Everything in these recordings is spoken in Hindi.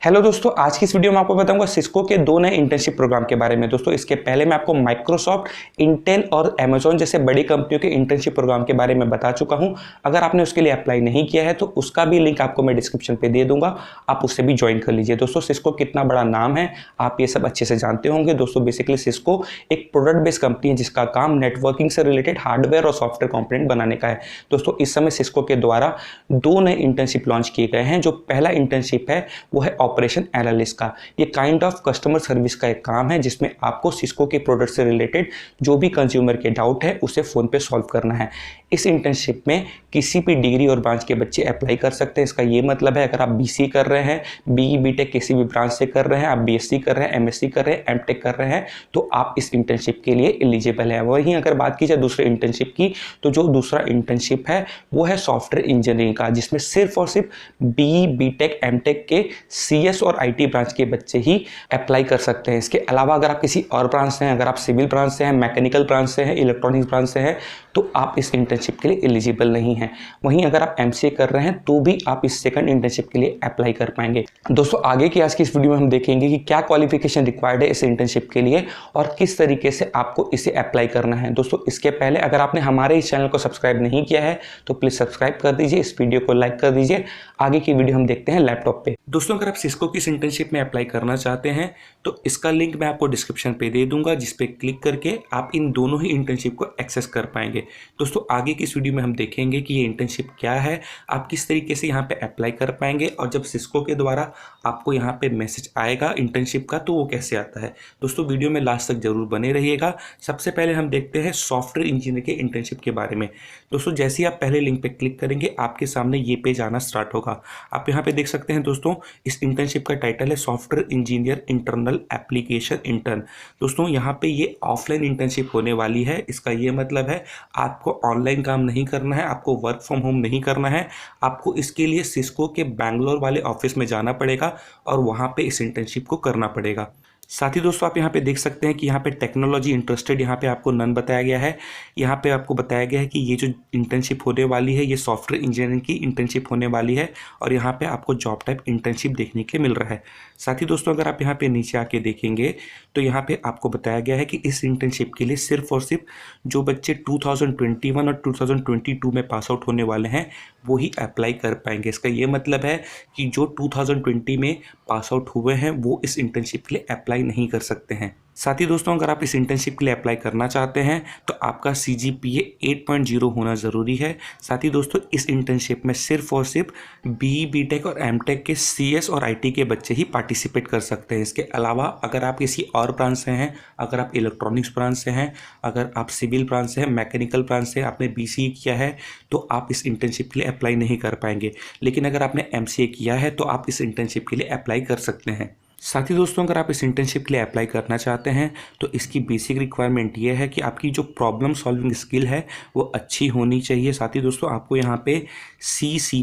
हेलो दोस्तों, आज की इस वीडियो में आपको बताऊंगा सिस्को के दो नए इंटर्नशिप प्रोग्राम के बारे में। दोस्तों इसके पहले मैं आपको माइक्रोसॉफ्ट, इंटेल और अमेजॉन जैसे बड़ी कंपनियों के इंटर्नशिप प्रोग्राम के बारे में बता चुका हूं। अगर आपने उसके लिए अप्लाई नहीं किया है तो उसका भी लिंक आपको मैं डिस्क्रिप्शन पे दे दूंगा, आप उससे भी ज्वाइन कर लीजिए। दोस्तों सिस्को कितना बड़ा नाम है आप ये सब अच्छे से जानते होंगे। दोस्तों बेसिकली सिस्को एक प्रोडक्ट बेस्ड कंपनी है जिसका काम नेटवर्किंग से रिलेटेड हार्डवेयर और सॉफ्टवेयर कॉम्पोनेंट बनाने का है। दोस्तों इस समय सिस्को के द्वारा दो नए इंटर्नशिप लॉन्च किए गए हैं। जो पहला इंटर्नशिप है वो है ऑपरेशन एनालिस्ट का। ये काइंड ऑफ कस्टमर सर्विस का एक काम है जिसमें आपको सिस्को के प्रोडक्ट से रिलेटेड जो भी कंज्यूमर के डाउट है उसे फोन पे सॉल्व करना है। इस इंटर्नशिप में किसी भी डिग्री और ब्रांच के बच्चे अप्लाई कर सकते हैं। इसका ये मतलब है अगर आप बीसी कर रहे हैं, बीई बीटेक किसी भी ब्रांच से कर रहे हैं, आप बीएससी कर रहे हैं, एमएससी कर रहे हैं, एमटेक कर रहे हैं तो आप इस इंटर्नशिप के लिए एलिजिबल है। वहीं अगर बात की जाए दूसरे इंटर्नशिप की तो जो दूसरा इंटर्नशिप है वो है सॉफ्टवेयर इंजीनियरिंग का, जिसमें सिर्फ और सिर्फ बीई बीटेक एमटेक के सीएस और आईटी ब्रांच के बच्चे ही अप्लाई कर सकते हैं। इसके अलावा अगर आप किसी और ब्रांच से हैं, अगर आप सिविल ब्रांच से हैं, मैकेनिकल ब्रांच से हैं, इलेक्ट्रॉनिक्स ब्रांच से हैं तो आप इस इंटर्नशिप के लिए एलिजिबल नहीं हैं। वहीं अगर आप एमसीए कर रहे हैं तो भी आप इस सेकंड इंटर्नशिप के लिए अप्लाई कर पाएंगे। दोस्तों आगे की आज की इस वीडियो में हम देखेंगे कि क्या क्वालिफिकेशन रिक्वायर्ड है इस इंटर्नशिप के लिए और किस तरीके से आपको इसे अप्लाई करना है। दोस्तों इसके पहले अगर आपने हमारे इस चैनल को सब्सक्राइब नहीं किया है तो प्लीज सब्सक्राइब कर दीजिए, इस वीडियो को लाइक कर दीजिए। आगे की वीडियो हम देखते हैं लैपटॉप पे। दोस्तों अगर आप सिस्को की इस इंटर्नशिप में अप्लाई करना चाहते हैं तो इसका लिंक मैं आपको डिस्क्रिप्शन पे दे दूंगा, जिस पे क्लिक करके आप इन दोनों ही इंटर्नशिप को एक्सेस कर पाएंगे। दोस्तों आगे की इस वीडियो में हम देखेंगे कि ये इंटर्नशिप क्या है, आप किस तरीके से यहाँ पे अप्लाई कर पाएंगे और जब सिस्को के द्वारा आपको यहाँ पे मैसेज आएगा इंटर्नशिप का तो वो कैसे आता है। दोस्तों वीडियो में लास्ट तक जरूर बने रहिएगा। सबसे पहले हम देखते हैं सॉफ्टवेयर इंजीनियर के इंटर्नशिप के बारे में। दोस्तों जैसे ही आप पहले लिंक पे क्लिक करेंगे आपके सामने ये पेज आना स्टार्ट होगा। आप यहाँ पे देख सकते हैं दोस्तों इस इंटर्नशिप का टाइटल है software engineer internal application intern. दोस्तों यहाँ पे ये ऑफलाइन इंटर्नशिप होने वाली है। इसका ये मतलब है आपको ऑनलाइन काम नहीं करना है, आपको वर्क फ्रॉम होम नहीं करना है, आपको इसके लिए सिस्को के बैंगलोर वाले ऑफिस में जाना पड़ेगा और वहाँ पे इस इंटर्नशिप को करना पड़ेगा। साथ ही दोस्तों आप यहाँ पे देख सकते हैं कि यहाँ पे टेक्नोलॉजी इंटरेस्टेड यहाँ पे आपको नन बताया गया है। यहाँ पे आपको बताया गया है कि ये जो इंटर्नशिप होने वाली है ये सॉफ्टवेयर इंजीनियरिंग की इंटर्नशिप होने वाली है और यहाँ पे आपको जॉब टाइप इंटर्नशिप देखने के लिए मिल रहा है। साथ ही दोस्तों अगर आप यहाँ पे नीचे आके देखेंगे तो यहाँ पे आपको बताया गया है कि इस इंटर्नशिप के लिए सिर्फ और सिर्फ जो बच्चे 2021 और 2022 में पास आउट होने वाले हैं वो ही अप्लाई कर पाएंगे। इसका ये मतलब है कि जो 2020 में पास आउट हुए हैं वो इस इंटर्नशिप के लिए अप्लाई नहीं कर सकते हैं। साथ ही दोस्तों अगर आप इस इंटर्नशिप के लिए अप्लाई करना चाहते हैं तो आपका CGPA 8.0 होना ज़रूरी है। साथ ही दोस्तों इस इंटर्नशिप में सिर्फ और सिर्फ बीई बीटेक और एमटेक के CS और IT के बच्चे ही पार्टिसिपेट कर सकते हैं। इसके अलावा अगर आप किसी और ब्रांच से हैं, अगर आप इलेक्ट्रॉनिक्स ब्रांच से हैं, अगर आप सिविल ब्रांच से हैं, मैकेनिकल ब्रांच से आपने BCE किया है तो आप इस इंटर्नशिप के लिए अप्लाई नहीं कर पाएंगे। लेकिन अगर आपने MCA किया है तो आप इस इंटर्नशिप के लिए अप्लाई कर सकते हैं। साथ ही दोस्तों अगर आप इस इंटर्नशिप के लिए अप्लाई करना चाहते हैं तो इसकी बेसिक रिक्वायरमेंट ये है कि आपकी जो प्रॉब्लम सॉल्विंग स्किल है वो अच्छी होनी चाहिए। साथ ही दोस्तों आपको यहाँ पे C++,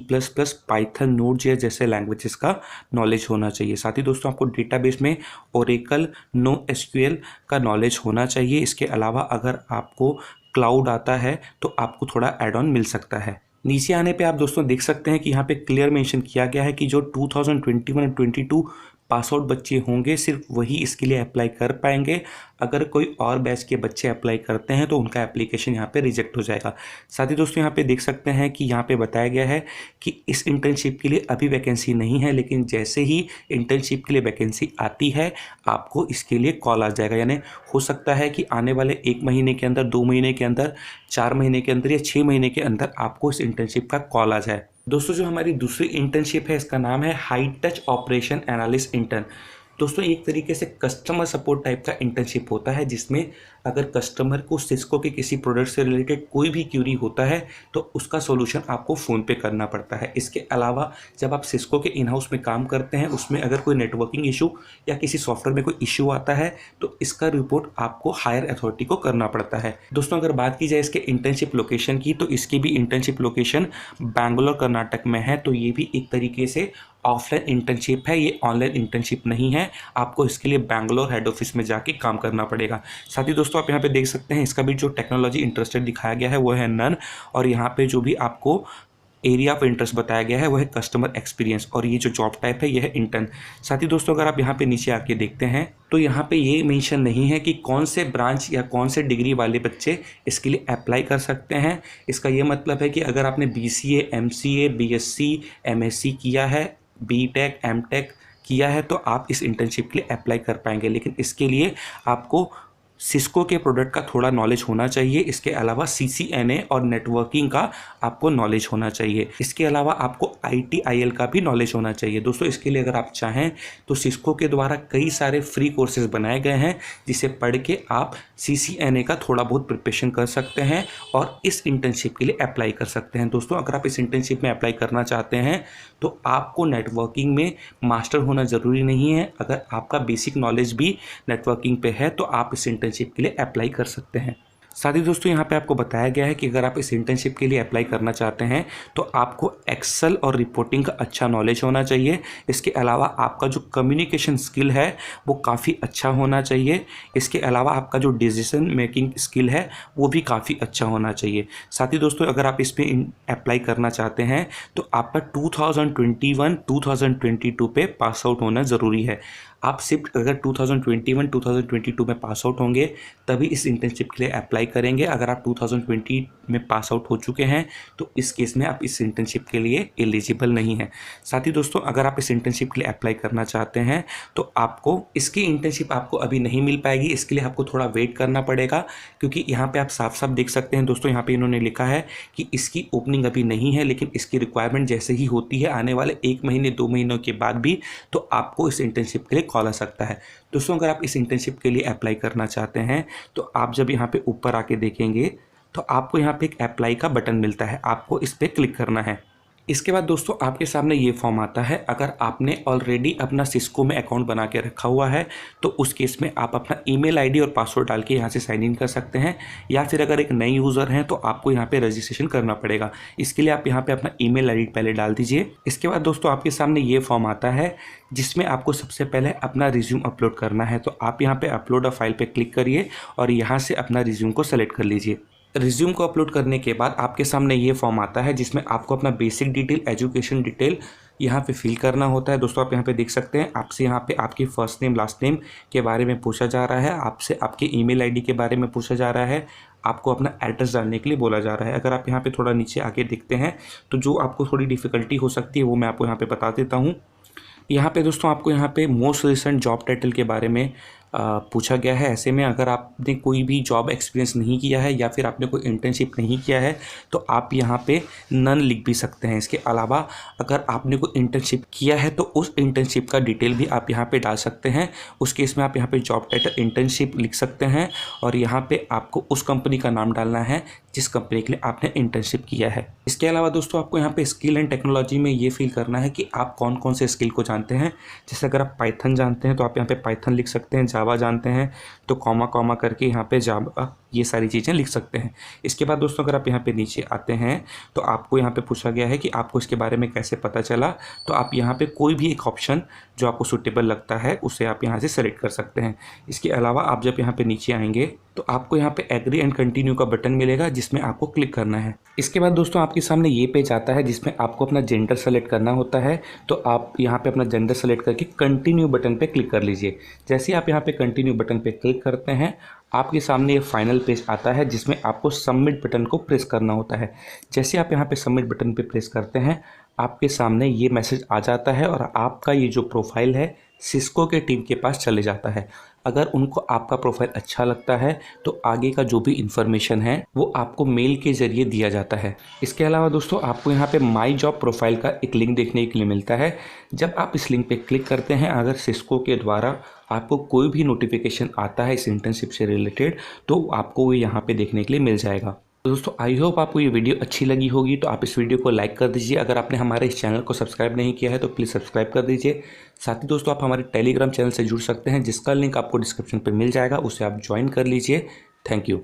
पाइथन, नोड.js जैसे लैंग्वेजेस का नॉलेज होना चाहिए। साथ ही दोस्तों आपको डेटाबेस में ओरेकल, NoSQL का नॉलेज होना चाहिए। इसके अलावा अगर आपको क्लाउड आता है तो आपको थोड़ा एड ऑन मिल सकता है। नीचे आने पे आप दोस्तों देख सकते हैं कि यहाँ पे क्लियर मेंशन किया गया है कि जो 2021 और 22 पास आउट बच्चे होंगे सिर्फ वही इसके लिए अप्लाई कर पाएंगे। अगर कोई और बैच के बच्चे अप्लाई करते हैं तो उनका एप्लीकेशन यहाँ पे रिजेक्ट हो जाएगा। साथ ही दोस्तों यहाँ पे देख सकते हैं कि यहाँ पे बताया गया है कि इस इंटर्नशिप के लिए अभी वैकेंसी नहीं है, लेकिन जैसे ही इंटर्नशिप के लिए वैकेंसी आती है आपको इसके लिए कॉल आ जाएगा। यानी हो सकता है कि आने वाले 1 महीने के अंदर, 2 महीने के अंदर, 4 महीने के अंदर या 6 महीने के अंदर आपको इस इंटर्नशिप का कॉल आ जाए। दोस्तों जो हमारी दूसरी इंटर्नशिप है इसका नाम है high touch operation analyst intern. दोस्तों एक तरीके से कस्टमर सपोर्ट टाइप का इंटर्नशिप होता है जिसमें अगर कस्टमर को सिस्को के किसी प्रोडक्ट से रिलेटेड कोई भी क्यूरी होता है तो उसका सॉल्यूशन आपको फ़ोन पे करना पड़ता है। इसके अलावा जब आप सिस्को के इन हाउस में काम करते हैं उसमें अगर कोई नेटवर्किंग इशू या किसी सॉफ्टवेयर में कोई इशू आता है तो इसका रिपोर्ट आपको हायर अथॉरिटी को करना पड़ता है। दोस्तों अगर बात की जाए इसके इंटर्नशिप लोकेशन की तो इसकी भी इंटर्नशिप लोकेशन बैंगलोर कर्नाटक में है। तो ये भी एक तरीके से ऑफलाइन इंटर्नशिप है, ये ऑनलाइन इंटर्नशिप नहीं है। आपको इसके लिए बैंगलोर हेड ऑफिस में जाके काम करना पड़ेगा। साथ ही दोस्तों आप यहाँ पे देख सकते हैं इसका भी जो टेक्नोलॉजी इंटरेस्टेड दिखाया गया है वो है नन, और यहाँ पे जो भी आपको एरिया ऑफ इंटरेस्ट बताया गया है वो है कस्टमर एक्सपीरियंस, और ये जो जॉब टाइप है ये है इंटर्न। साथ ही दोस्तों अगर आप यहाँ पे नीचे आके देखते हैं तो यहाँ पे ये मेंशन नहीं है कि कौन से ब्रांच या कौन से डिग्री वाले बच्चे इसके लिए अप्लाई कर सकते हैं। इसका ये मतलब है कि अगर आपने BCA, MCA, BSc, MSc किया है, BTech, MTech किया है तो आप इस इंटर्नशिप के लिए अप्लाई कर पाएंगे, लेकिन इसके लिए आपको सिस्को के प्रोडक्ट का थोड़ा नॉलेज होना चाहिए। इसके अलावा CCNA और नेटवर्किंग का आपको नॉलेज होना चाहिए। इसके अलावा आपको ITIL का भी नॉलेज होना चाहिए। दोस्तों इसके लिए अगर आप चाहें तो सिस्को के द्वारा कई सारे फ्री कोर्सेज बनाए गए हैं जिसे पढ़ के आप CCNA का थोड़ा बहुत प्रिपरेशन कर सकते हैं और इस इंटर्नशिप के लिए अप्लाई कर सकते हैं। दोस्तों अगर आप इस इंटर्नशिप में अप्लाई करना चाहते हैं तो आपको नेटवर्किंग में मास्टर होना ज़रूरी नहीं है। अगर आपका बेसिक नॉलेज भी नेटवर्किंग पे है तो आप इस इंटर्नशिप के लिए अप्लाई कर सकते हैं। साथ ही दोस्तों यहाँ पे आपको बताया गया है कि अगर आप इस इंटर्नशिप के लिए अप्लाई करना चाहते हैं तो आपको एक्सेल और रिपोर्टिंग का अच्छा नॉलेज होना चाहिए। इसके अलावा आपका जो कम्युनिकेशन स्किल है वो काफ़ी अच्छा होना चाहिए। इसके अलावा आपका जो डिसीजन मेकिंग स्किल है वो भी काफ़ी अच्छा होना चाहिए। साथ ही दोस्तों अगर आप इस पर अप्लाई करना चाहते हैं तो आपका 2021-2022 पे पास आउट होना ज़रूरी है। आप सिर्फ अगर 2021-2022 में पास आउट होंगे तभी इस इंटर्नशिप के लिए अप्लाई करेंगे। अगर आप 2020 में पास आउट हो चुके हैं तो इस केस में आप इस इंटर्नशिप के लिए एलिजिबल नहीं हैं। साथ ही दोस्तों अगर आप इस इंटर्नशिप के लिए अप्लाई करना चाहते हैं तो आपको इसकी इंटर्नशिप आपको अभी नहीं मिल पाएगी। इसके लिए आपको थोड़ा वेट करना पड़ेगा, क्योंकि यहाँ पे आप साफ साफ देख सकते हैं दोस्तों, यहाँ पे इन्होंने लिखा है कि इसकी ओपनिंग अभी नहीं है, लेकिन इसकी रिक्वायरमेंट जैसे ही होती है आने वाले 1 महीने 2 महीनों के बाद भी तो आपको इस इंटर्नशिप के लिए कॉल आ सकता है। दोस्तों अगर आप इस इंटर्नशिप के लिए अप्लाई करना चाहते हैं तो आप जब यहाँ पे ऊपर आके देखेंगे तो आपको यहाँ पे एक अप्लाई का बटन मिलता है, आपको इस पर क्लिक करना है। इसके बाद दोस्तों आपके सामने ये फॉर्म आता है। अगर आपने ऑलरेडी अपना सिस्को में अकाउंट बना के रखा हुआ है तो उस केस में आप अपना ईमेल आईडी और पासवर्ड डाल के यहाँ से साइन इन कर सकते हैं, या फिर अगर एक नई यूज़र हैं तो आपको यहाँ पे रजिस्ट्रेशन करना पड़ेगा। इसके लिए आप यहाँ पे अपना ईमेल आईडी पहले डाल दीजिए। इसके बाद दोस्तों आपके सामने ये फॉर्म आता है जिसमें आपको सबसे पहले अपना रिज्यूम अपलोड करना है। तो आप यहाँ पे अपलोड अ फाइल पे क्लिक करिए और यहाँ से अपना रिज्यूम को सेलेक्ट कर लीजिए। रिज्यूम को अपलोड करने के बाद आपके सामने ये फॉर्म आता है जिसमें आपको अपना बेसिक डिटेल, एजुकेशन डिटेल यहाँ पे फिल करना होता है। दोस्तों आप यहाँ पे देख सकते हैं आपसे यहाँ पे आपकी फर्स्ट नेम लास्ट नेम के बारे में पूछा जा रहा है, आपसे आपके ईमेल आईडी के बारे में पूछा जा रहा है, आपको अपना एड्रेस डालने के लिए बोला जा रहा है। अगर आप यहाँ पे थोड़ा नीचे आके देखते हैं तो जो आपको थोड़ी डिफ़िकल्टी हो सकती है वो मैं आपको यहाँ पे बता देता हूँ। यहाँ पे दोस्तों आपको यहाँ पे मोस्ट रिसेंट जॉब टाइटल के बारे में पूछा गया है। ऐसे में अगर आपने कोई भी जॉब एक्सपीरियंस नहीं किया है या फिर आपने कोई इंटर्नशिप नहीं किया है तो आप यहाँ पे नन लिख भी सकते हैं। इसके अलावा अगर आपने कोई इंटर्नशिप किया है तो उस इंटर्नशिप का डिटेल भी आप यहाँ पे डाल सकते हैं। उस केस में आप यहाँ पे जॉब टाइटल इंटर्नशिप लिख सकते हैं और यहाँ पे आपको उस कंपनी का नाम डालना है जिस कंपनी के लिए आपने इंटर्नशिप किया है। इसके अलावा दोस्तों आपको यहाँ पे स्किल एंड टेक्नोलॉजी में ये फिल करना है कि आप कौन कौन से स्किल को जानते हैं। जैसे अगर आप पाइथन जानते हैं तो आप यहाँ पे पाइथन लिख सकते हैं, जावा जानते हैं तो कॉमा कॉमा करके यहाँ पे जावा, ये सारी चीज़ें लिख सकते हैं। इसके बाद दोस्तों अगर आप यहाँ पे नीचे आते हैं तो आपको यहाँ पे पूछा गया है कि आपको इसके बारे में कैसे पता चला, तो आप यहाँ पे कोई भी एक ऑप्शन जो आपको सूटेबल लगता है उसे आप यहाँ से सेलेक्ट कर सकते हैं। इसके अलावा आप जब यहाँ पे नीचे आएंगे तो आपको यहाँ पे एग्री एंड कंटिन्यू का बटन मिलेगा जिसमें आपको क्लिक करना है। इसके बाद दोस्तों आपके सामने ये पेज आता है जिसमें आपको अपना जेंडर सेलेक्ट करना होता है। तो आप यहाँ पे अपना जेंडर सेलेक्ट करके कंटिन्यू बटन पे क्लिक कर लीजिए। जैसे आप यहाँ पे कंटिन्यू बटन पे क्लिक करते हैं आपके सामने ये फाइनल पेज आता है जिसमें आपको सबमिट बटन को प्रेस करना होता है। जैसे आप यहाँ पे सबमिट बटन पे प्रेस करते हैं आपके सामने ये मैसेज आ जाता है और आपका ये जो प्रोफाइल है सिस्को के टीम के पास चले जाता है। अगर उनको आपका प्रोफाइल अच्छा लगता है तो आगे का जो भी इन्फॉर्मेशन है वो आपको मेल के ज़रिए दिया जाता है। इसके अलावा दोस्तों आपको यहाँ पे माई जॉब प्रोफाइल का एक लिंक देखने के लिए मिलता है। जब आप इस लिंक पे क्लिक करते हैं, अगर सिस्को के द्वारा आपको कोई भी नोटिफिकेशन आता है इस इंटर्नशिप से रिलेटेड तो आपको वो यहाँ पे देखने के लिए मिल जाएगा। तो दोस्तों आई होप आपको ये वीडियो अच्छी लगी होगी, तो आप इस वीडियो को लाइक कर दीजिए। अगर आपने हमारे इस चैनल को सब्सक्राइब नहीं किया है तो प्लीज़ सब्सक्राइब कर दीजिए। साथ ही दोस्तों आप हमारे टेलीग्राम चैनल से जुड़ सकते हैं जिसका लिंक आपको डिस्क्रिप्शन पर मिल जाएगा, उसे आप ज्वाइन कर लीजिए। Thank you.